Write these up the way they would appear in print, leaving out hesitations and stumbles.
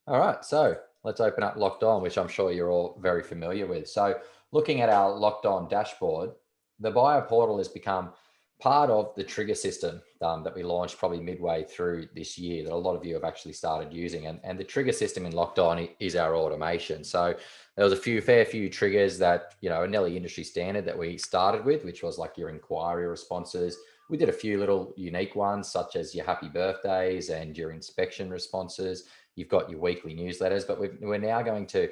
All right, so let's open up Locked On, which I'm sure you're all very familiar with. So, looking at our Locked On dashboard, the buyer portal has become part of the trigger system that we launched probably midway through this year that a lot of you have actually started using. And the trigger system in Locked On is our automation. So, there was fair few triggers that, are nearly industry standard that we started with, which was like your inquiry responses. We did a few little unique ones, such as your happy birthdays and your inspection responses. You've got your weekly newsletters, but we're now going to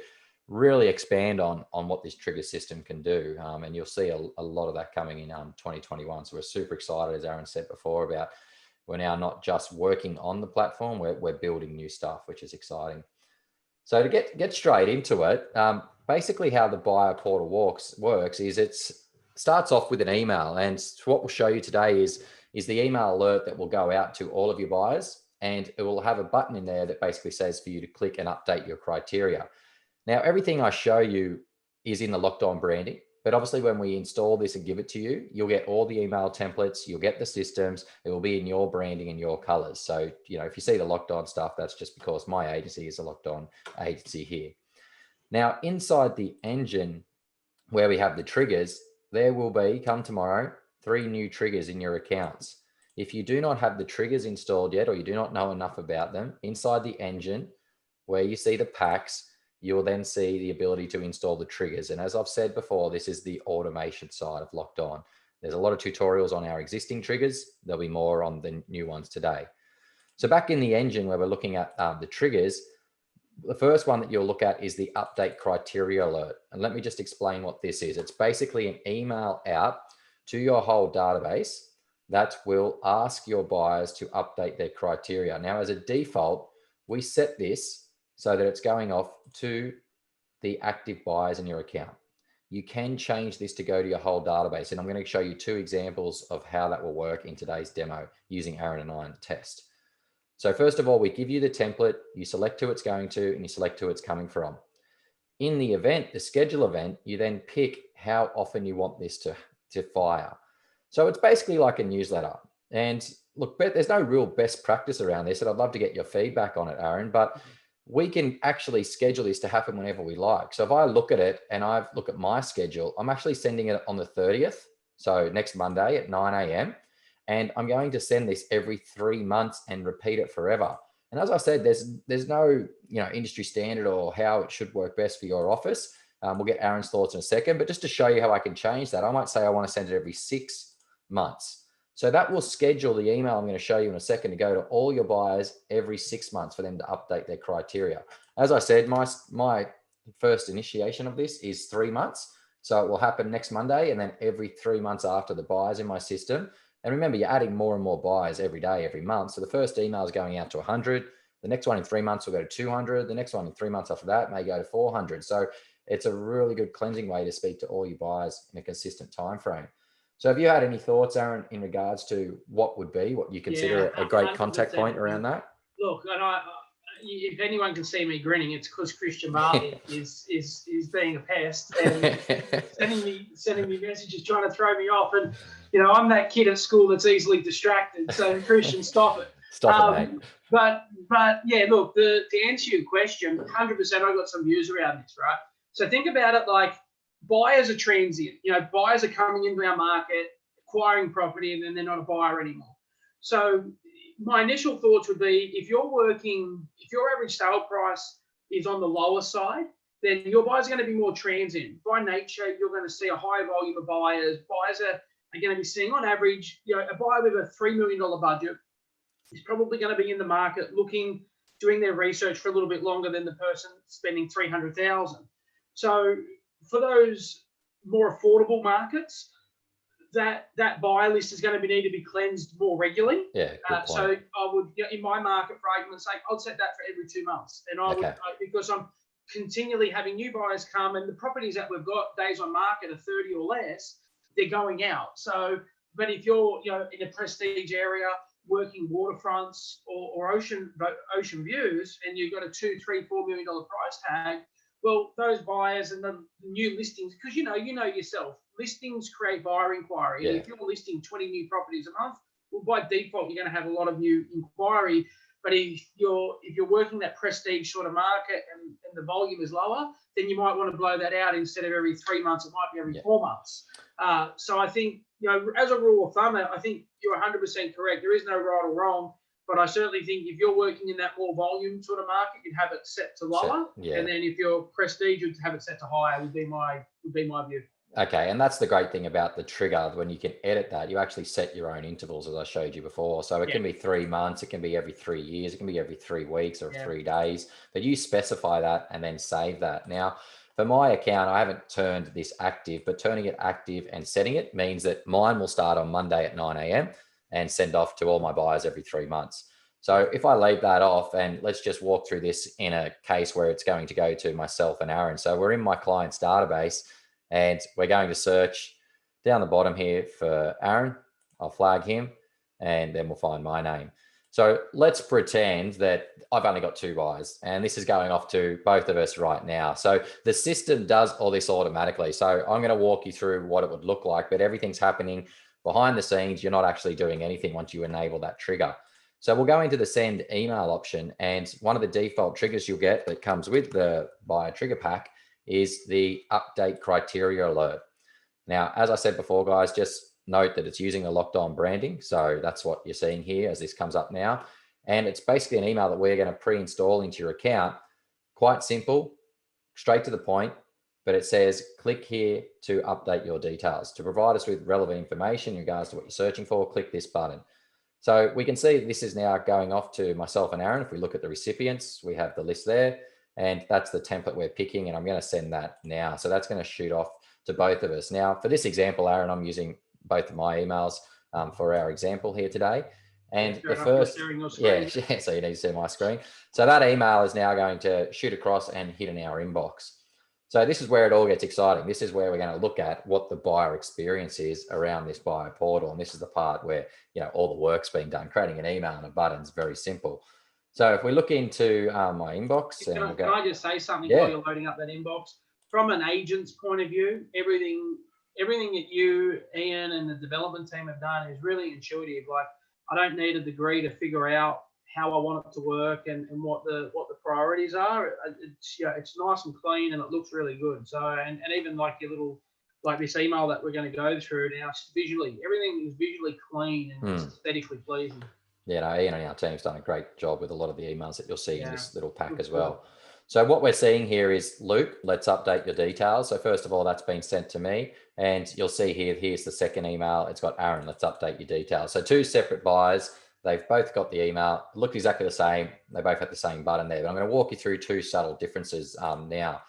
really expand on what this trigger system can do. And you'll see a lot of that coming in 2021. So we're super excited, as Aaron said before, about we're now not just working on the platform, we're building new stuff, which is exciting. So to get straight into it, basically how the buyer portal works is it starts off with an email, and what we'll show you today is the email alert that will go out to all of your buyers, and it will have a button in there that basically says for you to click and update your criteria. Now, everything I show you is in the Locked On branding, but obviously when we install this and give it to you, you'll get all the email templates, you'll get the systems, it will be in your branding and your colors. So, if you see the Locked On stuff, that's just because my agency is a Locked On agency here. Now, inside the engine where we have the triggers, there will be, come tomorrow, 3 new triggers in your accounts. If you do not have the triggers installed yet, or you do not know enough about them, inside the engine where you see the packs, you will then see the ability to install the triggers. And as I've said before, this is the automation side of Locked On. There's a lot of tutorials on our existing triggers. There'll be more on the new ones today. So back in the engine where we're looking at the triggers, the first one that you'll look at is the update criteria alert. And let me just explain what this is. It's basically an email out to your whole database that will ask your buyers to update their criteria. Now, as a default, we set this so that it's going off to the active buyers in your account. You can change this to go to your whole database. And I'm going to show you 2 examples of how that will work in today's demo using Aaron and I in the test. So first of all, we give you the template, you select who it's going to, and you select who it's coming from. In the event, the schedule event, you then pick how often you want this to fire. So it's basically like a newsletter. And look, there's no real best practice around this, and I'd love to get your feedback on it, Aaron, but we can actually schedule this to happen whenever we like. So if I look at it and I look at my schedule, I'm actually sending it on the 30th. So next Monday at 9 a.m. And I'm going to send this every 3 months and repeat it forever. And as I said, there's no industry standard or how it should work best for your office. We'll get Aaron's thoughts in a second, but just to show you how I can change that, I might say I want to send it every 6 months. So that will schedule the email I'm going to show you in a second to go to all your buyers every 6 months for them to update their criteria. As I said, my first initiation of this is 3 months. So it will happen next Monday, and then every 3 months after, the buyers in my system. And remember, you're adding more and more buyers every day, every month. So the first email is going out to 100. The next one in 3 months will go to 200. The next one in 3 months after that may go to 400. So it's a really good cleansing way to speak to all your buyers in a consistent time frame. So have you had any thoughts, Aaron, in regards to what you consider a great contact point around that? Look, and if anyone can see me grinning, it's because Christian Marley is being a pest and sending me messages trying to throw me off. And I'm that kid at school that's easily distracted. So Christian, stop it. Stop it, mate. But yeah, look, to answer your question, 100%, I got some views around this, right? So think about it like buyers are transient. Buyers are coming into our market, acquiring property, and then they're not a buyer anymore. So my initial thoughts would be if your average sale price is on the lower side, then your buyers are going to be more transient. By nature, you're going to see a higher volume of buyers. Buyers are going to be seeing on average, a buyer with a $3 million budget is probably going to be in the market doing their research for a little bit longer than the person spending $300,000. So for those more affordable markets, that buyer list is going to need to be cleansed more regularly. Yeah, good point. So I would, in my market, for argument's sake, I'd set that for every 2 months. And I would, because I'm continually having new buyers come, and the properties that we've got days on market are 30 or less, they're going out. So, but if you're, in a prestige area, working waterfronts or ocean views, and you've got a $2, $3, $4 million price tag, well, those buyers and the new listings, because you know yourself, listings create buyer inquiry. Yeah. And if you're listing 20 new properties a month, well, by default, you're going to have a lot of new inquiry. But if you're working that prestige sort of market and the volume is lower, then you might want to blow that out instead of every 3 months. It might be every 4 months. So I think, as a rule of thumb, I think you're 100% correct. There is no right or wrong. But I certainly think if you're working in that more volume sort of market, you'd have it set to lower. And then if you're prestige, you'd have it set to higher, would be my view. Okay, and that's the great thing about the trigger. When you can edit that, you actually set your own intervals, as I showed you before. So it can be 3 months, it can be every 3 years, it can be every 3 weeks or 3 days. But you specify that and then save that. Now, for my account, I haven't turned this active, but turning it active and setting it means that mine will start on Monday at 9 a.m. and send off to all my buyers every 3 months. So if I leave that off, and let's just walk through this in a case where it's going to go to myself and Aaron. So we're in my client's database, and we're going to search down the bottom here for Aaron. I'll flag him, and then we'll find my name. So let's pretend that I've only got 2 buyers, and this is going off to both of us right now. So the system does all this automatically. So I'm going to walk you through what it would look like, but everything's happening behind the scenes. You're not actually doing anything once you enable that trigger. So we'll go into the send email option, and one of the default triggers you'll get that comes with the buyer trigger pack is the update criteria alert. Now, as I said before, guys, just note that it's using the LockedOn branding. So that's what you're seeing here as this comes up now. And it's basically an email that we're going to pre-install into your account. Quite simple, straight to the point, but it says, click here to update your details. To provide us with relevant information in regards to what you're searching for, click this button. So we can see this is now going off to myself and Aaron. If we look at the recipients, we have the list there. And that's the template we're picking, and I'm going to send that now. So that's going to shoot off to both of us. Now, for this example, Aaron, I'm using both of my emails for our example here today. And the first, so you need to see my screen. So that email is now going to shoot across and hit in our inbox. So this is where it all gets exciting. This is where we're going to look at what the buyer experience is around this buyer portal. And this is the part where, all the work's being done. Creating an email and a button is very simple. So if we look into my inbox, can I just say something while you're loading up that inbox? From an agent's point of view, everything that you, Ian, and the development team have done is really intuitive. Like, I don't need a degree to figure out how I want it to work and what the priorities are. It's nice and clean and it looks really good. So and even like your little, like this email that we're going to go through now, everything is visually clean and it's aesthetically pleasing. Yeah, Ian and our team's done a great job with a lot of the emails that you'll see in this little pack as well. So what we're seeing here is, Luke, let's update your details. So first of all, that's been sent to me, and you'll see here's the second email. It's got Aaron, let's update your details. So 2 separate buyers. They've both got the email, look exactly the same. They both have the same button there, but I'm going to walk you through 2 subtle differences now.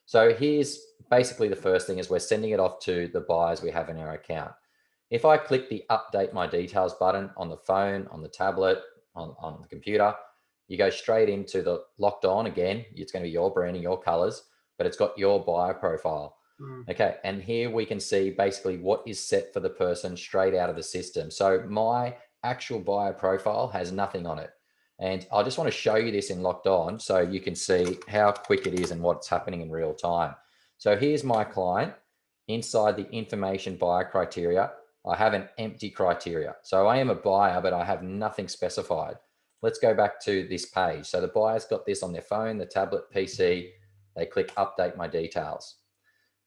So here's basically the first thing is we're sending it off to the buyers we have in our account. If I click the update my details button on the phone, on the tablet, on the computer, you go straight into the LockedOn again. It's going to be your branding, your colors, but it's got your buyer profile. Okay. And here we can see basically what is set for the person straight out of the system. So my actual buyer profile has nothing on it. And I just want to show you this in LockedOn so you can see how quick it is and what's happening in real time. So here's my client. Inside the information buyer criteria, I have an empty criteria. So I am a buyer, but I have nothing specified. Let's go back to this page. So the buyer's got this on their phone, the tablet, PC. They click update my details.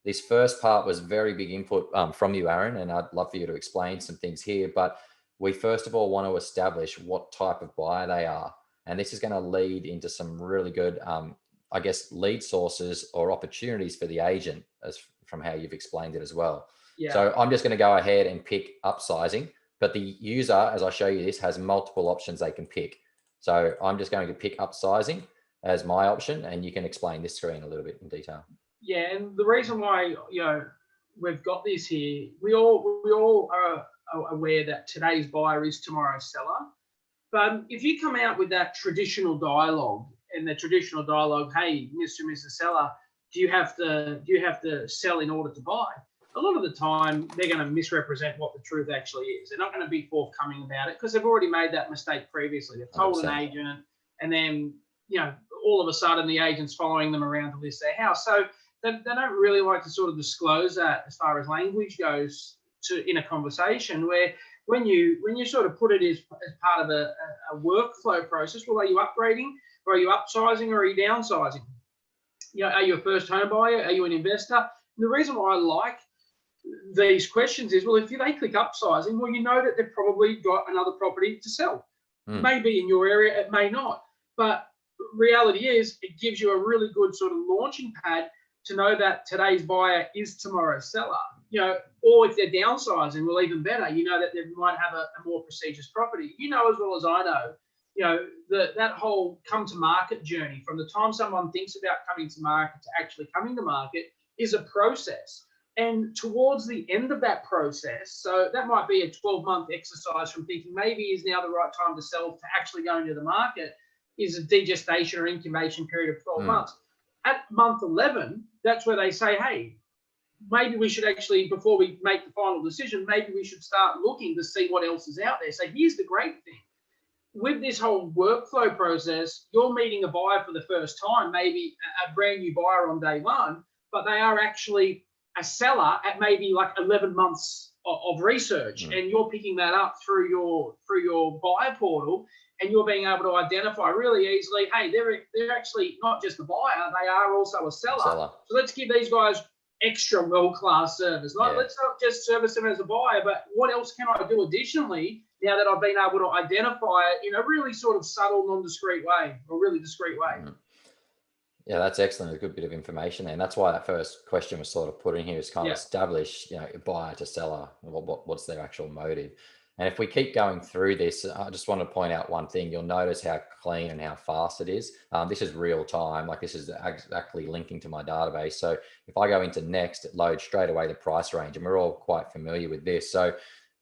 This first part was very big input from you, Aaron, and I'd love for you to explain some things here. But we first of all want to establish what type of buyer they are. And this is going to lead into some really good, I guess, lead sources or opportunities for the agent, as from how you've explained it as well. Yeah. So I'm just going to go ahead and pick upsizing, but the user, as I show you this, has multiple options they can pick. So I'm just going to pick upsizing as my option, and you can explain this screen a little bit in detail. Yeah, and the reason why we've got this here, we all are aware that today's buyer is tomorrow's seller. But if you come out with that traditional dialogue, and the traditional dialogue, hey, Mr. and Mrs. Seller, do you have to sell in order to buy? A lot of the time, they're going to misrepresent what the truth actually is. They're not going to be forthcoming about it because they've already made that mistake previously. They've told 100%. An agent, and then all of a sudden the agent's following them around to list their house. So they don't really like to sort of disclose that as far as language goes in a conversation where when you sort of put it as part of a workflow process, well, are you upgrading, or are you upsizing, or are you downsizing? You know, are you a first home buyer? Are you an investor? And the reason why I like these questions is, well, if they click upsizing, well, you know that they've probably got another property to sell. Maybe in your area, it may not. But reality is, it gives you a really good sort of launching pad to know that today's buyer is tomorrow's seller. You know, or if they're downsizing, well, even better, you know that they might have a more prestigious property. You know as well as I know, you know, that whole come to market journey, from the time someone thinks about coming to market to actually coming to market, is a process. And towards the end of that process, so that might be a 12-month exercise from thinking maybe is now the right time to sell to actually going to the market, is a degestation or incubation period of 12 months. At month 11, that's where they say, hey, maybe we should actually, before we make the final decision, maybe we should start looking to see what else is out there. So here's the great thing. With this whole workflow process, you're meeting a buyer for the first time, maybe a brand new buyer on day one, but they are actually a seller at maybe like 11 months of research, and you're picking that up through your buyer portal, and you're being able to identify really easily, hey, they're actually not just a buyer, they are also a seller. So let's give these guys extra world-class service. Let's not just service them as a buyer, but what else can I do additionally now that I've been able to identify it in a really sort of subtle, non-discreet way, or really discreet way. Yeah, that's excellent. A good bit of information there. And that's why that first question was sort of put in here, is kind of establish, you know, buyer to seller, what's their actual motive. And if we keep going through this, I just want to point out one thing. You'll notice how clean and how fast it is. This is real time. Like, this is exactly linking to my database. So if I go into next, it loads straight away the price range, and we're all quite familiar with this. So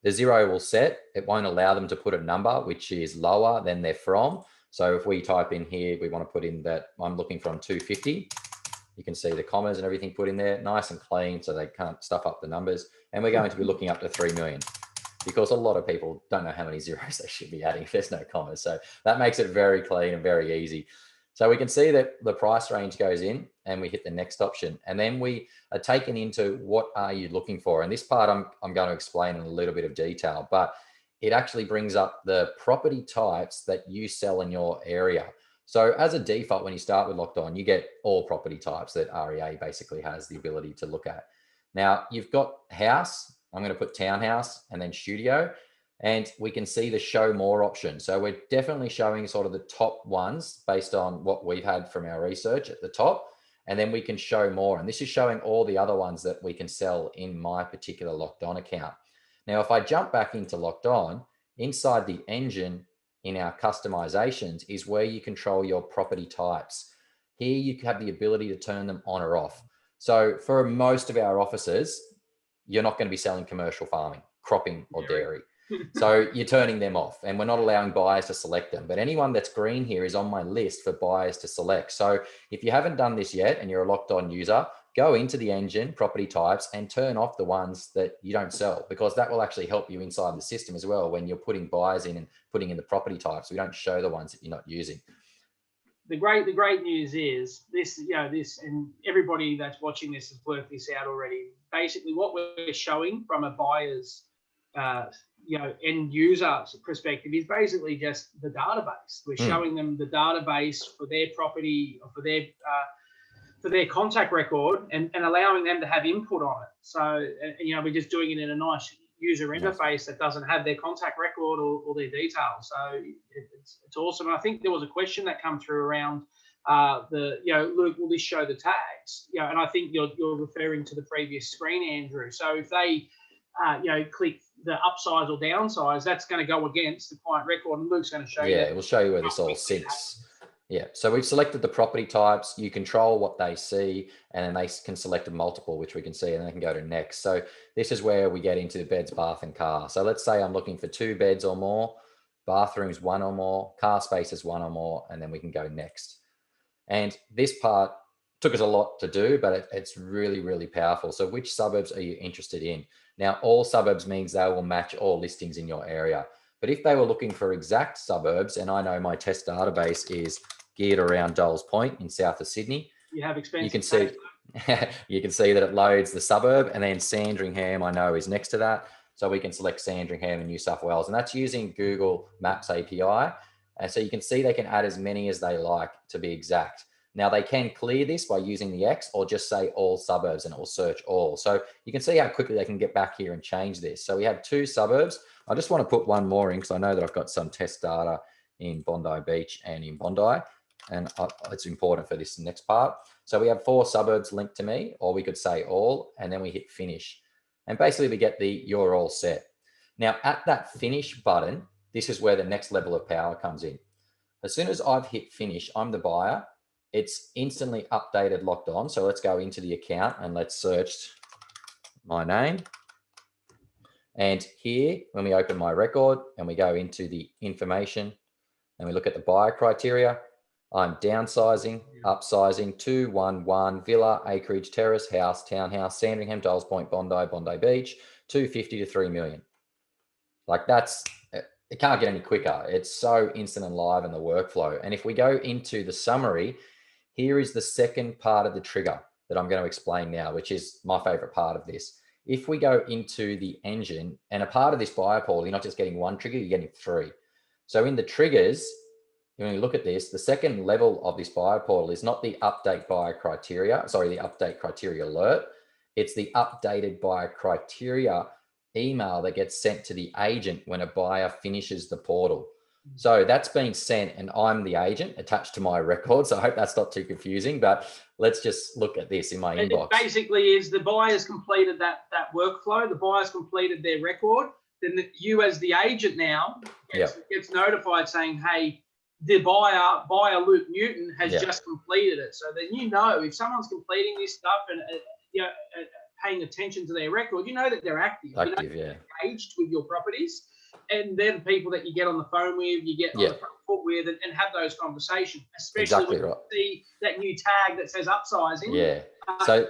the 0 will set. It won't allow them to put a number which is lower than they're from. So if we type in here, we want to put in that I'm looking from 250. You can see the commas and everything put in there, nice and clean, so they can't stuff up the numbers. And we're going to be looking up to 3 million, because a lot of people don't know how many zeros they should be adding if there's no commas. So that makes it very clean and very easy. So we can see that the price range goes in, and we hit the next option. And then we are taken into what are you looking for? And this part I'm going to explain in a little bit of detail, but it actually brings up the property types that you sell in your area. So as a default, when you start with Locked On, you get all property types that REA basically has the ability to look at. Now you've got house. I'm going to put townhouse and then studio, and we can see the show more option. So we're definitely showing sort of the top ones based on what we've had from our research at the top. And then we can show more. And this is showing all the other ones that we can sell in my particular Locked On account. Now, if I jump back into Locked On, inside the engine in our customizations is where you control your property types. Here you have the ability to turn them on or off. So for most of our offices, you're not going to be selling commercial farming, cropping, or dairy. So you're turning them off, and we're not allowing buyers to select them. But anyone that's green here is on my list for buyers to select. So if you haven't done this yet and you're a Locked On user, go into the engine, property types, and turn off the ones that you don't sell, because that will actually help you inside the system as well when you're putting buyers in and putting in the property types. We don't show the ones that you're not using. The great news is this, and everybody that's watching this has worked this out already. Basically, what we're showing from a buyer's, end user perspective is basically just the database. We're showing them the database for their property, or for their contact record, and allowing them to have input on it. So, we're just doing it in a nice user interface that doesn't have their contact record or their details. So it's awesome. And I think there was a question that come through around Luke, will this show the tags? And I think you're referring to the previous screen, Andrew. So if they, click the upsize or downsize, that's going to go against the client record, and Luke's going to show you. Yeah, it will show you where this all syncs. Yeah, so we've selected the property types. You control what they see, and then they can select a multiple, which we can see, and they can go to next. So this is where we get into beds, bath, and car. So let's say I'm looking for 2 beds or more, bathrooms 1 or more, car spaces 1 or more, and then we can go next. And this part took us a lot to do, but it's really, really powerful. So which suburbs are you interested in? Now, all suburbs means they will match all listings in your area. But if they were looking for exact suburbs, and I know my test database is geared around Doles Point in south of Sydney, you have expensive. You can see that it loads the suburb, and then Sandringham I know is next to that. So we can select Sandringham and New South Wales, and that's using Google Maps API. And so you can see they can add as many as they like, to be exact. Now they can clear this by using the X, or just say all suburbs and it will search all. So you can see how quickly they can get back here and change this. So we have 2 suburbs. I just want to put one more in because I know that I've got some test data in Bondi Beach and in Bondi, and it's important for this next part. So we have 4 suburbs linked to me, or we could say all, and then we hit finish. And basically we get the you're all set. Now at that finish button, this is where the next level of power comes in. As soon as I've hit finish, I'm the buyer. It's instantly updated Locked On. So let's go into the account and let's search my name. And here, when we open my record and we go into the information and we look at the buyer criteria, I'm downsizing, upsizing, 211 villa, acreage, terrace, house, townhouse, Sandringham, Dolls Point, Bondi, Bondi Beach, 250 to 3 million. Like that's, it can't get any quicker. It's so instant and live in the workflow. And if we go into the summary, here is the second part of the trigger that I'm going to explain now, which is my favorite part of this. If we go into the engine, and a part of this buyer portal, you're not just getting 1 trigger, you're getting 3. So in the triggers, when you look at this, the second level of this buyer portal is not the update buyer criteria, sorry, the update criteria alert. It's the updated buyer criteria email that gets sent to the agent when a buyer finishes the portal. So that's being sent, and I'm the agent attached to my record. So I hope that's not too confusing, but let's just look at this in my inbox. It basically is the buyer's completed that workflow, the buyer's completed their record, then you as the agent now gets notified saying, hey, the buyer Luke Newton has just completed it. So then you know if someone's completing this stuff and paying attention to their record, you know that they're active, they're engaged with your properties. And they're the people that you get on the phone with, you get on the front foot with, and have those conversations, especially when you see that new tag that says upsizing. Yeah. So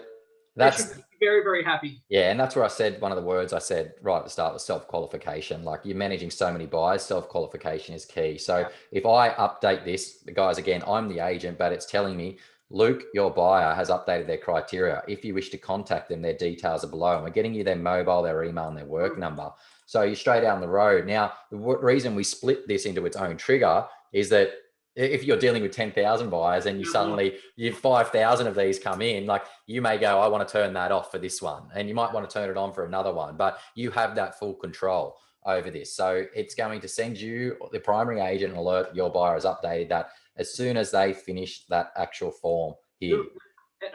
that's very, very happy. Yeah. And that's where I said, one of the words I said right at the start was self-qualification. Like, you're managing so many buyers, self-qualification is key. So if I update this, the guys, again, I'm the agent, but it's telling me, Luke, your buyer has updated their criteria. If you wish to contact them, their details are below. And we're getting you their mobile, their email, and their work number. So you're straight down the road. Now, the reason we split this into its own trigger is that if you're dealing with 10,000 buyers and you've 5,000 of these come in, like, you may go, I want to turn that off for this one. And you might want to turn it on for another one, but you have that full control over this. So it's going to send you, the primary agent, alert your buyer has updated that as soon as they finish that actual form here.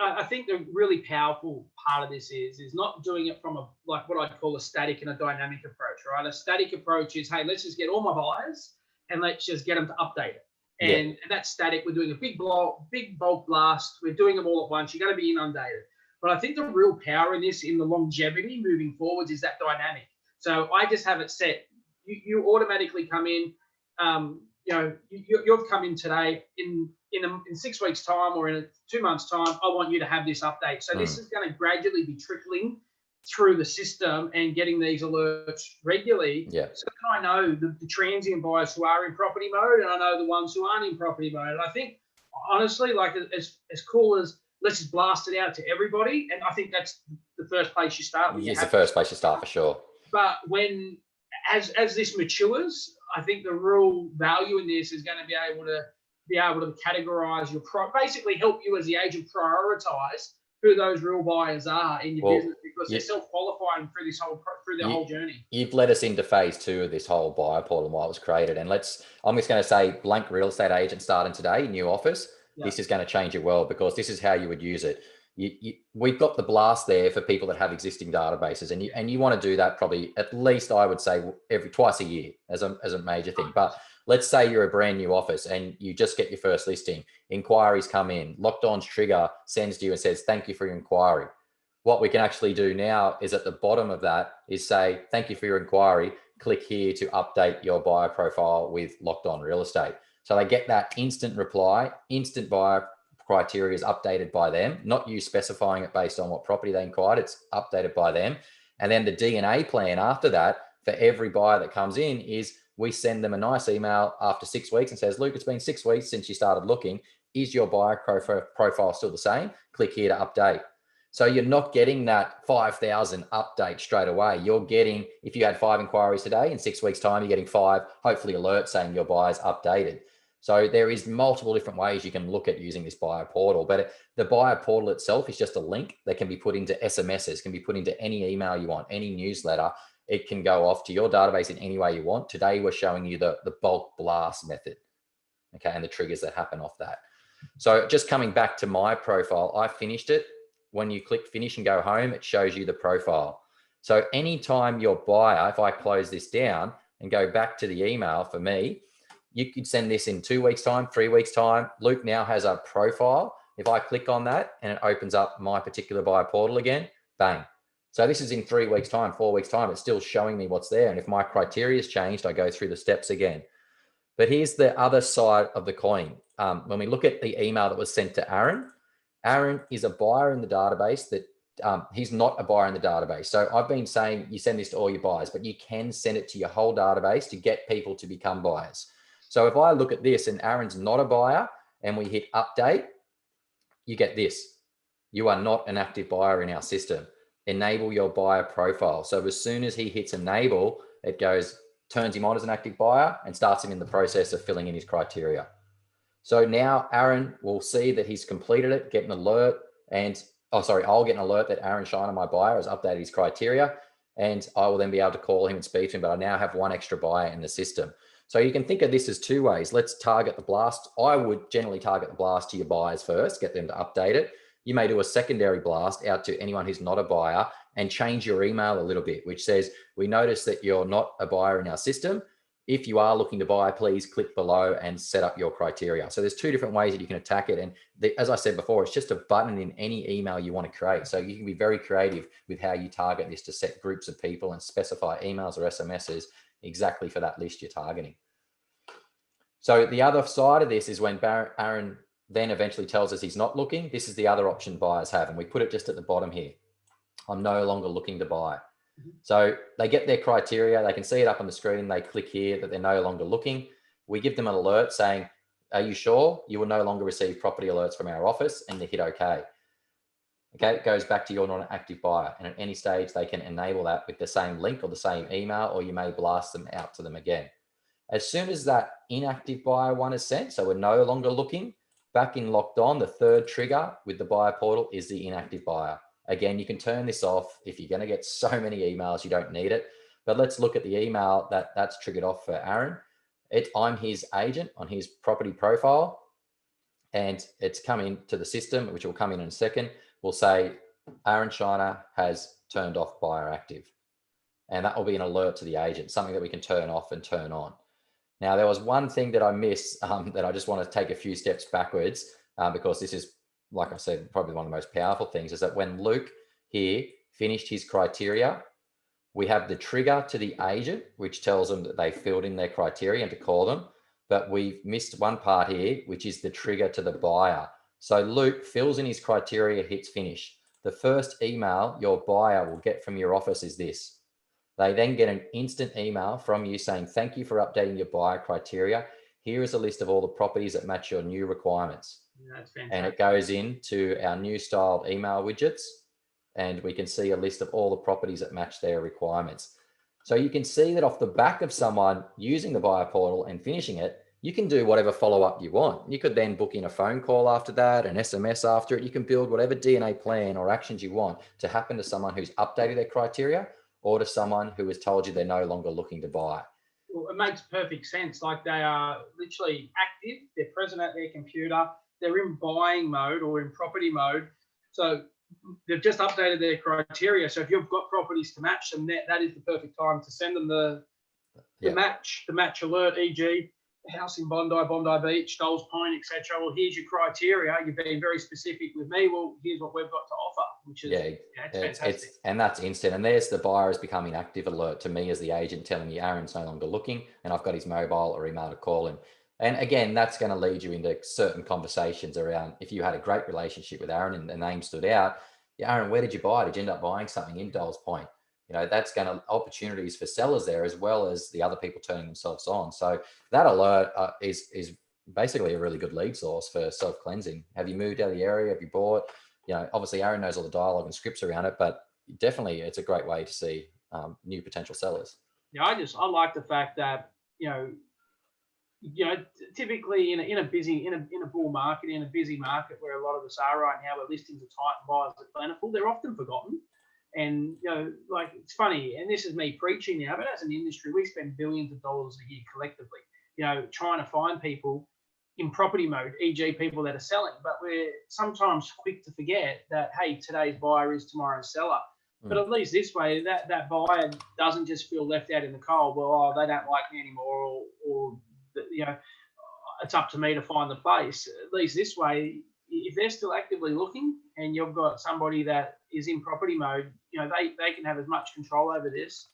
I think the really powerful part of this is not doing it from what I'd call a static and a dynamic approach, right? A static approach is, hey, let's just get all my buyers and let's just get them to update it. And that's static. We're doing a big bulk blast. We're doing them all at once. You're going to be inundated. But I think the real power in this, in the longevity moving forwards, is that dynamic. So I just have it set. You automatically come in. You've come in today. In 6 weeks' time or in 2 months' time, I want you to have this update. So this is going to gradually be trickling through the system and getting these alerts regularly. So that I know the transient buyers who are in property mode, and I know the ones who aren't in property mode. And I think, honestly, like, as cool as let's just blast it out to everybody. And I think that's the first place you start. It's the first place you start, for sure. But as this matures, I think the real value in this is going to be able to categorize basically help you as the agent prioritize who those real buyers are in your business, because they're self-qualifying through the whole journey. You've led us into phase 2 of this whole buyer portal and why it was created. And I'm just going to say, blank real estate agent starting today, new office. This is going to change your world, because this is how you would use it. We've got the blast there for people that have existing databases, and you want to do that probably at least, I would say, twice a year as a major thing. But let's say you're a brand new office and you just get your first listing, inquiries come in, Locked On's trigger sends to you and says, thank you for your inquiry. What we can actually do now is at the bottom of that is say, thank you for your inquiry. Click here to update your buyer profile with Locked On Real Estate. So they get that instant reply, instant buyer criteria is updated by them, not you specifying it based on what property they inquired. It's updated by them. And then the DNA plan after that for every buyer that comes in is we send them a nice email after 6 weeks and says, Luke, it's been 6 weeks since you started looking. Is your buyer profile still the same? Click here to update. So you're not getting that 5,000 update straight away. You're getting, if you had 5 inquiries today, in 6 weeks' time, you're getting 5, hopefully alerts saying your buyer's updated. So there is multiple different ways you can look at using this buyer portal, but the buyer portal itself is just a link that can be put into SMSs, can be put into any email you want, any newsletter. It can go off to your database in any way you want. Today, we're showing you the bulk blast method, okay, and the triggers that happen off that. So just coming back to my profile, I finished it. When you click finish and go home, it shows you the profile. So anytime your buyer, if I close this down and go back to the email for me, you could send this in 2 weeks' time, 3 weeks' time. Luke now has a profile. If I click on that and it opens up my particular buyer portal again, bang. So this is in 3 weeks' time, 4 weeks' time. It's still showing me what's there. And if my criteria has changed, I go through the steps again. But here's the other side of the coin. When we look at the email that was sent to Aaron, Aaron is a buyer in the database that he's not a buyer in the database. So I've been saying you send this to all your buyers, but you can send it to your whole database to get people to become buyers. So if I look at this and Aaron's not a buyer and we hit update, you get this. You are not an active buyer in our system. Enable your buyer profile. So as soon as he hits enable, it goes, turns him on as an active buyer and starts him in the process of filling in his criteria. So now Aaron will see that he's completed it, get an alert, and I'll get an alert that Aaron Shiner, my buyer, has updated his criteria, and I will then be able to call him and speak to him, but I now have one extra buyer in the system. So you can think of this as 2 ways. Let's target the blast. I would generally target the blast to your buyers first, get them to update it. You may do a secondary blast out to anyone who's not a buyer and change your email a little bit, which says, we notice that you're not a buyer in our system. If you are looking to buy, please click below and set up your criteria. So there's 2 different ways that you can attack it. And as I said before, it's just a button in any email you want to create. So you can be very creative with how you target this to set groups of people and specify emails or SMSs exactly for that list you're targeting. So the other side of this is when Aaron then eventually tells us he's not looking. This is the other option buyers have. And we put it just at the bottom here. I'm no longer looking to buy. So they get their criteria, they can see it up on the screen, they click here that they're no longer looking. We give them an alert saying, are you sure? You will no longer receive property alerts from our office, and they hit okay. Okay, it goes back to you're not an active buyer, and at any stage they can enable that with the same link or the same email, or you may blast them out to them again. As soon as that inactive buyer one is sent, so we're no longer looking, back in LockedOn, the 3rd trigger with the buyer portal is the inactive buyer. Again, you can turn this off if you're going to get so many emails, you don't need it. But let's look at the email that's triggered off for Aaron. I'm his agent on his property profile, and it's coming to the system, which will come in a second. We'll say Aaron Shiner has turned off buyer active. And that will be an alert to the agent, something that we can turn off and turn on. Now, there was one thing that I missed that I just want to take a few steps backwards because this is, like I said, probably one of the most powerful things is that when Luke here finished his criteria, we have the trigger to the agent, which tells them that they filled in their criteria and to call them. But we've missed one part here, which is the trigger to the buyer. So Luke fills in his criteria, hits finish. The first email your buyer will get from your office is this. They then get an instant email from you saying, thank you for updating your buyer criteria. Here is a list of all the properties that match your new requirements. That's fantastic. And it goes into our new styled email widgets, and we can see a list of all the properties that match their requirements. So you can see that off the back of someone using the buyer portal and finishing it, you can do whatever follow-up you want. You could then book in a phone call after that, an SMS after it. You can build whatever DNA plan or actions you want to happen to someone who's updated their criteria or to someone who has told you they're no longer looking to buy. Well, it makes perfect sense. Like they are literally active, they're present at their computer, they're in buying mode or in property mode. So they've just updated their criteria. So if you've got properties to match them, that is the perfect time to send them the match alert, e.g. house in Bondi Beach, Dolls Point, etc. Well, here's your criteria. You've been very specific with me. Well, here's what we've got to offer, which is fantastic. And that's instant. And there's the buyer is becoming active alert to me as the agent telling me Aaron's no longer looking, and I've got his mobile or email to call him. And again, that's going to lead you into certain conversations around if you had a great relationship with Aaron and the name stood out. Yeah, Aaron, where did you buy? Did you end up buying something in Dolls Point? You know, that's going to opportunities for sellers there as well as the other people turning themselves on. So that alert is basically a really good lead source for self-cleansing. Have you moved out of the area? Have you bought? obviously Aaron knows all the dialogue and scripts around it, but definitely it's a great way to see new potential sellers. Yeah, I like the fact that, typically in a bull market, in a busy market where a lot of us are right now, where listings are tight and buyers are plentiful, they're often forgotten. And like, it's funny, and this is me preaching now, but as an industry, we spend billions of dollars a year collectively, trying to find people in property mode, e.g., people that are selling. But we're sometimes quick to forget that, hey, today's buyer is tomorrow's seller. But at least this way, that buyer doesn't just feel left out in the cold. Well, oh, they don't like me anymore, or it's up to me to find the place. At least this way, if they're still actively looking and you've got somebody that is in property mode, they can have as much control over this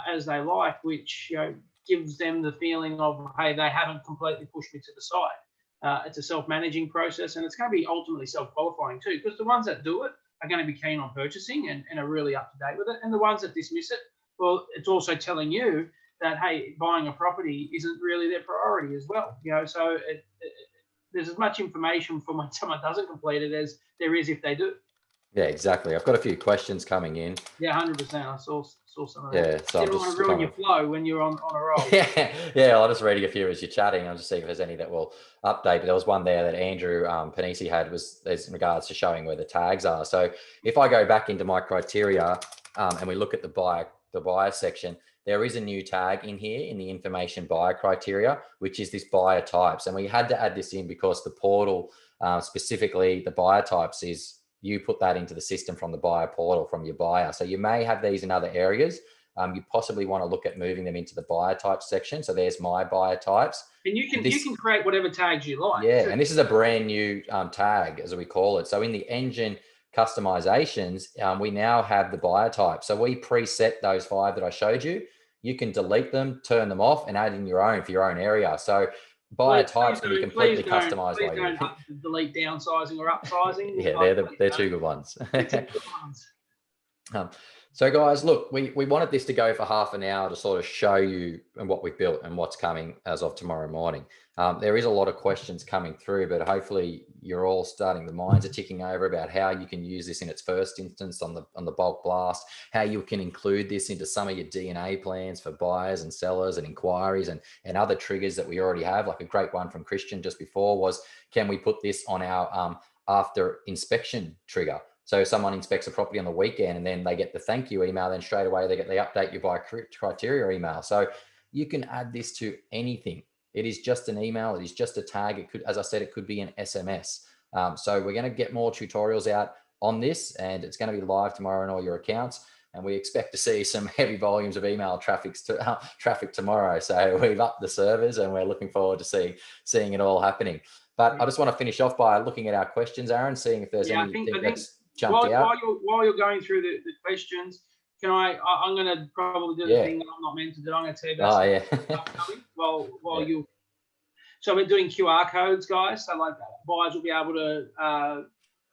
as they like, which gives them the feeling of, hey, they haven't completely pushed me to the side. It's a self-managing process, and it's going to be ultimately self-qualifying too, because the ones that do it are going to be keen on purchasing and are really up to date with it. And the ones that dismiss it, well, it's also telling you that, hey, buying a property isn't really their priority as well. So there's as much information for when someone doesn't complete it as there is if they do. Yeah, exactly. I've got a few questions coming in. Yeah, 100%. I saw some of that. Yeah, so you don't want to ruin your flow when you're on a roll. Yeah, I'll just read a few as you're chatting. I'll just see if there's any that will update. But there was one there that Andrew Panisi had, was in regards to showing where the tags are. So if I go back into my criteria and we look at the buyer section, there is a new tag in here in the information buyer criteria, which is this buyer types. And we had to add this in because the portal, specifically the buyer types, is you put that into the system from the buyer portal from your buyer. So you may have these in other areas. You possibly want to look at moving them into the buyer types section. So there's my buyer types. And you can create whatever tags you like. Yeah, and this is a brand new tag, as we call it. So in the engine customizations, we now have the buyer type. So we preset those 5 that I showed you. You can delete them, turn them off, and add in your own for your own area. So buyer types can be completely customized by you. Don't delete downsizing or upsizing. Yeah, they're 2 good ones. So guys, look, we wanted this to go for half an hour to sort of show you and what we've built and what's coming as of tomorrow morning. There is a lot of questions coming through, but hopefully you're all starting, the minds are ticking over about how you can use this in its first instance on the bulk blast, how you can include this into some of your DNA plans for buyers and sellers and inquiries and other triggers that we already have. Like a great one from Christian just before was, can we put this on our after inspection trigger? So someone inspects a property on the weekend and then they get the thank you email, then straight away they update you by criteria email. So you can add this to anything. It is just an email. It is just a tag. It could, as I said, it could be an SMS. So we're going to get more tutorials out on this, and it's going to be live tomorrow in all your accounts. And we expect to see some heavy volumes of email traffic tomorrow. So we've upped the servers and we're looking forward to seeing it all happening. But I just want to finish off by looking at our questions, Aaron, seeing if there's anything that's jumped out. While you're going through the questions, I'm going to probably do the thing that I'm not meant to do. I'm going to tell you about upcoming. So we're doing QR codes, guys. So like buyers will be able to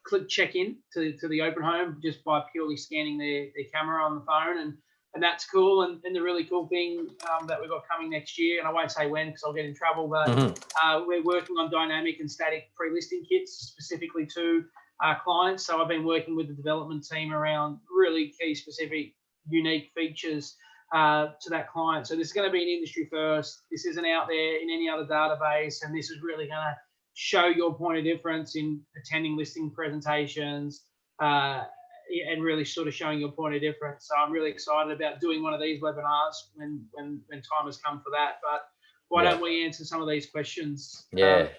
click check in to the open home just by purely scanning their camera on the phone, and that's cool. And the really cool thing that we've got coming next year, and I won't say when because I'll get in trouble, but we're working on dynamic and static pre-listing kits specifically to our clients. So I've been working with the development team around really key, specific, unique features to that client. So this is going to be an industry first. This isn't out there in any other database, and this is really going to show your point of difference in attending listing presentations and really sort of showing your point of difference. So I'm really excited about doing one of these webinars when time has come for that. But why don't we answer some of these questions? So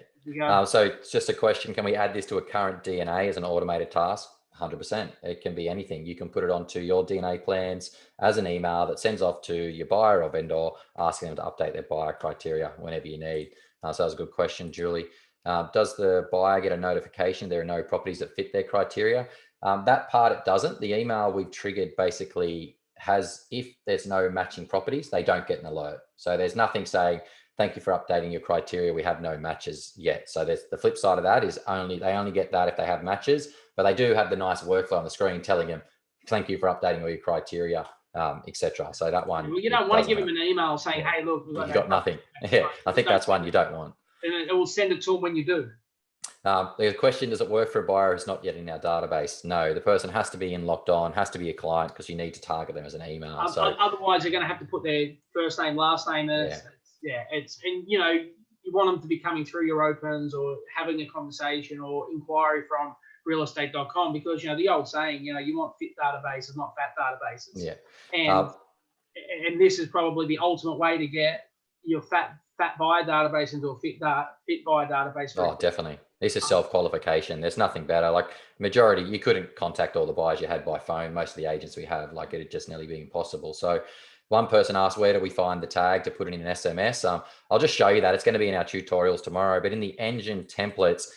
it's just a question, can we add this to a current DNA as an automated task? 100%. It can be anything. You can put it onto your DNA plans as an email that sends off to your buyer or vendor, asking them to update their buyer criteria whenever you need. So that was a good question, Julie. Does the buyer get a notification there are no properties that fit their criteria? That part it doesn't. The email we've triggered basically has, if there's no matching properties, they don't get an alert. So there's nothing saying, thank you for updating your criteria, we have no matches yet. So there's the flip side of that is they only get that if they have matches, but they do have the nice workflow on the screen telling them, thank you for updating all your criteria, etc. So that one. Well, you don't want to give them an email saying, hey, look, you got nothing. Yeah, I think that's one you don't want. And it will send it to them when you do. The question, does it work for a buyer who's not yet in our database? No, the person has to be in Locked On, has to be a client, because you need to target them as an email. So Otherwise, they're going to have to put their first name, last name. And you want them to be coming through your opens or having a conversation or inquiry from realestate.com, because the old saying, you want fit databases, not fat databases. Yeah. And this is probably the ultimate way to get your fat buyer database into a fit buyer database. Oh, definitely. This is self-qualification. There's nothing better. Like majority, you couldn't contact all the buyers you had by phone. Most of the agents we have, like it'd just nearly be impossible. So one person asked, where do we find the tag to put it in an SMS? I'll just show you that. It's going to be in our tutorials tomorrow, but in the engine templates,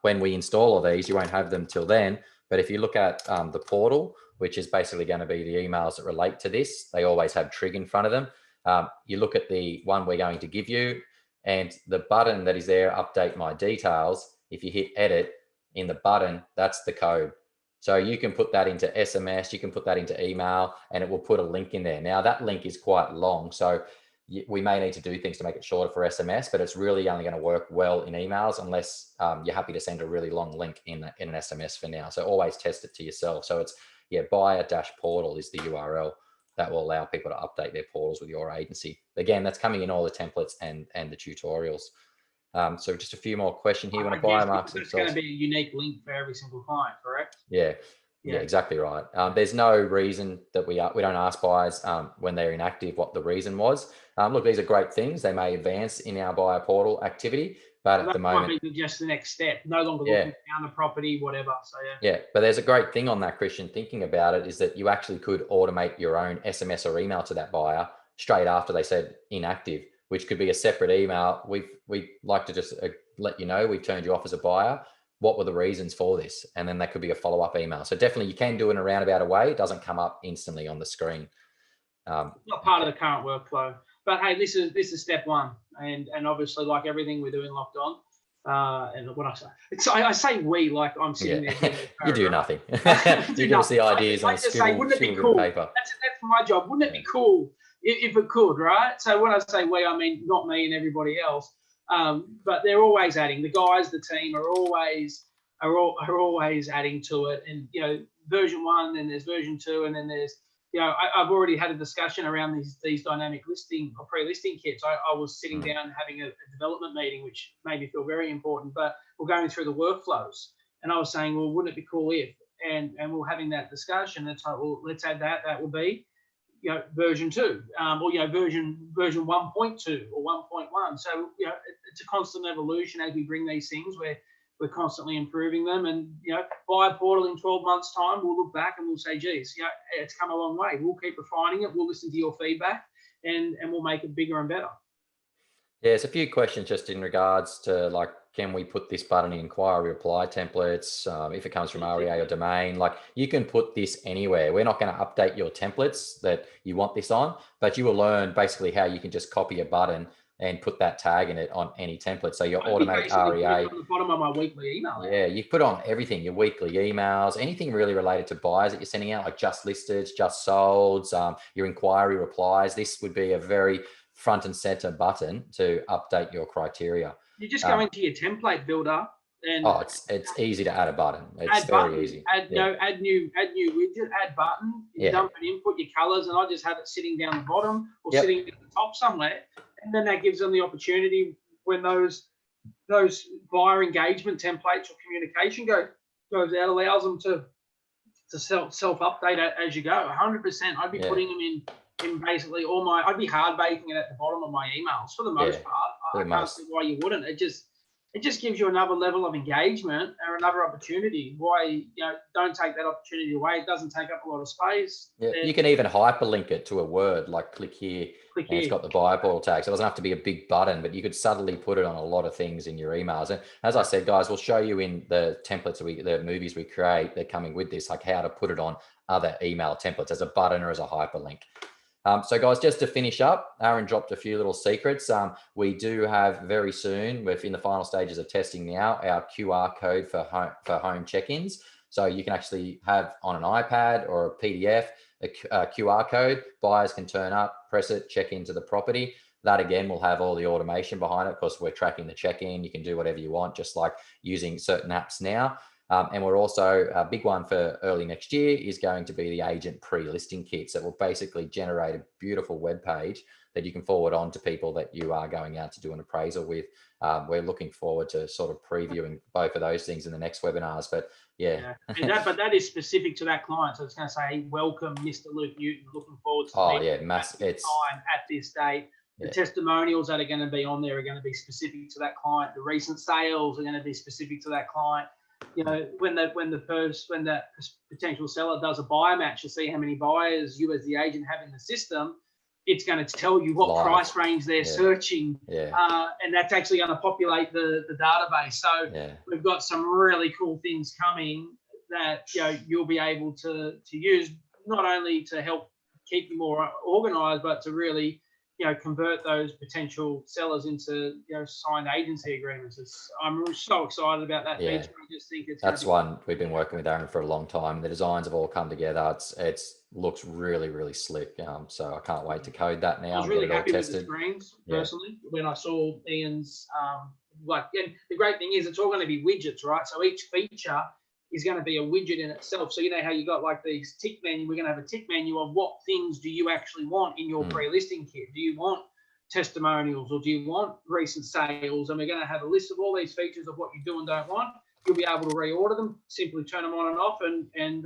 when we install all these, you won't have them till then. But if you look at the portal, which is basically going to be the emails that relate to this, they always have trig in front of them. You look at the one we're going to give you, and the button that is there, update my details. If you hit edit in the button, that's the code. So you can put that into SMS, you can put that into email, and it will put a link in there. Now that link is quite long, so we may need to do things to make it shorter for SMS, but it's really only going to work well in emails unless you're happy to send a really long link in an SMS for now. So always test it to yourself. So it's buyer-portal is the URL that will allow people to update their portals with your agency. Again, that's coming in all the templates and the tutorials. So just a few more questions here. When a buyer marks themselves, it's going to be a unique link for every single client, correct? Yeah, exactly right. There's no reason that we don't ask buyers when they're inactive what the reason was. Look, these are great things. They may advance in our buyer portal activity, but at the moment, might be just the next step. No longer looking down the property, whatever. So but there's a great thing on that, Christian. Thinking about it is that you actually could automate your own SMS or email to that buyer straight after they said inactive, which could be a separate email. We'd like to just let you know we've turned you off as a buyer. What were the reasons for this? And then that could be a follow-up email. So definitely you can do it in a roundabout a way. It doesn't come up instantly on the screen. Not part of the current workflow. But hey, this is step one. And obviously, like everything we're doing Locked On, and when I say we, like I'm sitting there. You do nothing. You give us the ideas on a scribble paper. That's my job. Wouldn't it be cool if it could, right? So when I say we, I mean not me and everybody else. But they're always adding. The guys, the team are always adding to it. And version 1, then there's version 2, and then there's I've already had a discussion around these dynamic listing or pre-listing kits. I was sitting down having a development meeting, which made me feel very important. But we're going through the workflows, and I was saying, well, wouldn't it be cool if? And we're having that discussion. It's like, well, let's add that. That will be version 2, or version 1.2 or 1.1. So it's a constant evolution as we bring these things. We're constantly improving them, and buyer portal in 12 months' time, we'll look back and we'll say, geez, it's come a long way. We'll keep refining it. We'll listen to your feedback, and we'll make it bigger and better. Yeah, there's a few questions just in regards to like, can we put this button in inquiry reply templates if it comes from REA or domain? Like you can put this anywhere. We're not going to update your templates that you want this on, but you will learn basically how you can just copy a button and put that tag in it on any template. So your automatic REA. On the bottom of my weekly email. Yeah, you put on everything, your weekly emails, anything really related to buyers that you're sending out, like just listed, just solds, your inquiry replies. This would be a very front and center button to update your criteria. You just go into your template builder and it's easy to add a button. It's very easy. Add new widget, add button, dump it in, put your colors, and I just have it sitting down the bottom or sitting at the top somewhere. And then that gives them the opportunity when those buyer engagement templates or communication goes out, allows them to self-update as you go. 100%. I'd be putting them in basically I'd be hard baking it at the bottom of my emails for the most part. I can't see why you wouldn't. It just gives you another level of engagement or another opportunity. Why don't take that opportunity away. It doesn't take up a lot of space. Yeah, you can even hyperlink it to a word, like click here. It's got the buyer portal tag. So it doesn't have to be a big button, but you could subtly put it on a lot of things in your emails. And as I said, guys, we'll show you in the templates the movies we create, they're coming with this, like how to put it on other email templates as a button or as a hyperlink. So guys, just to finish up, Aaron dropped a few little secrets. We do have very soon, we're in the final stages of testing now, our QR code for home check-ins. So you can actually have on an iPad or a PDF, a QR code. Buyers can turn up, press it, check into the property. That again will have all the automation behind it because we're tracking the check-in. You can do whatever you want, just like using certain apps now. And we're also, a big one for early next year is going to be the agent pre-listing kits that will basically generate a beautiful web page that you can forward on to people that you are going out to do an appraisal with. We're looking forward to sort of previewing both of those things in the next webinars. But yeah. And that is specific to that client. So it's going to say, welcome, Mr. Luke Newton. Looking forward to Oh meeting yeah, you at this time at this date. The testimonials that are going to be on there are going to be specific to that client. The recent sales are going to be specific to that client. You know, when that potential seller does a buyer match to see how many buyers you as the agent have in the system, it's going to tell you what price range they're searching, and that's actually going to populate the database. So we've got some really cool things coming that you'll be able to use, not only to help keep you more organized, but to really convert those potential sellers into signed agency agreements. I'm so excited about that feature. I just think that's one we've been working with Aaron for a long time. The designs have all come together. It's looks really, really slick. So I can't wait to code that now. I was really happy with the screens personally when I saw Ian's and the great thing is it's all going to be widgets, right? So each feature is going to be a widget in itself. So you know how you got like these tick menu, we're going to have a tick menu of what things do you actually want in your pre-listing kit? Do you want testimonials, or do you want recent sales? And we're going to have a list of all these features of what you do and don't want. You'll be able to reorder them, simply turn them on and off, and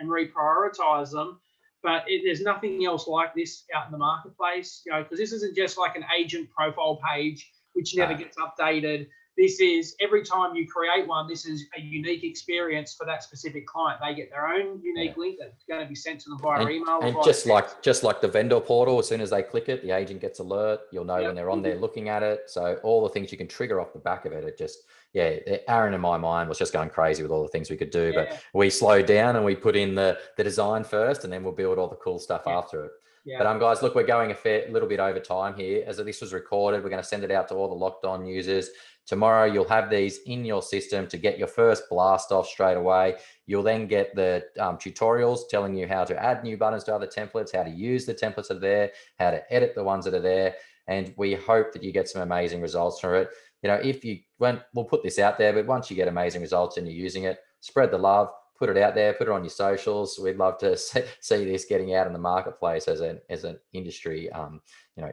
reprioritize them. But there's nothing else like this out in the marketplace, because this isn't just like an agent profile page which never gets updated. This is, every time you create one, this is a unique experience for that specific client. They get their own unique link that's going to be sent to them via email. And just like the vendor portal, as soon as they click it, the agent gets alert. You'll know when they're on there looking at it. So all the things you can trigger off the back of it, it just, Aaron in my mind was just going crazy with all the things we could do. But we slowed down and we put in the design first, and then we'll build all the cool stuff after it. But guys, look, we're going a little bit over time here. As this was recorded, we're going to send it out to all the Locked On users. Tomorrow, you'll have these in your system to get your first blast off straight away. You'll then get the tutorials telling you how to add new buttons to other templates, how to use the templates that are there, how to edit the ones that are there. And we hope that you get some amazing results from it. We'll put this out there, but once you get amazing results and you're using it, spread the love, put it out there, put it on your socials. We'd love to see this getting out in the marketplace as an industry,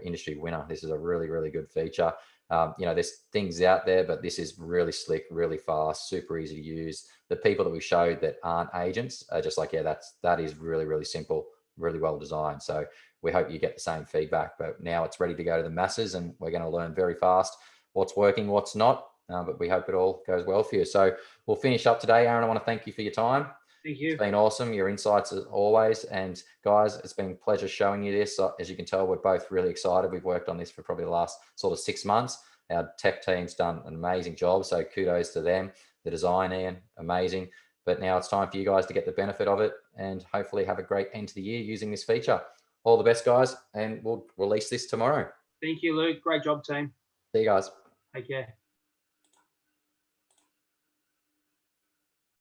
industry winner. This is a really, really good feature. There's things out there, but this is really slick, really fast, super easy to use. The people that we showed that aren't agents are just like, that is really, really simple, really well designed. So we hope you get the same feedback, but now it's ready to go to the masses, and we're going to learn very fast what's working, what's not. But we hope it all goes well for you. So we'll finish up today. Aaron, I want to thank you for your time. Thank you. It's been awesome. Your insights as always. And guys, it's been a pleasure showing you this. As you can tell, we're both really excited. We've worked on this for probably the last sort of 6 months. Our tech team's done an amazing job. So kudos to them. The design, Ian, amazing. But now it's time for you guys to get the benefit of it and hopefully have a great end to the year using this feature. All the best, guys. And we'll release this tomorrow. Thank you, Luke. Great job, team. See you guys. Take care.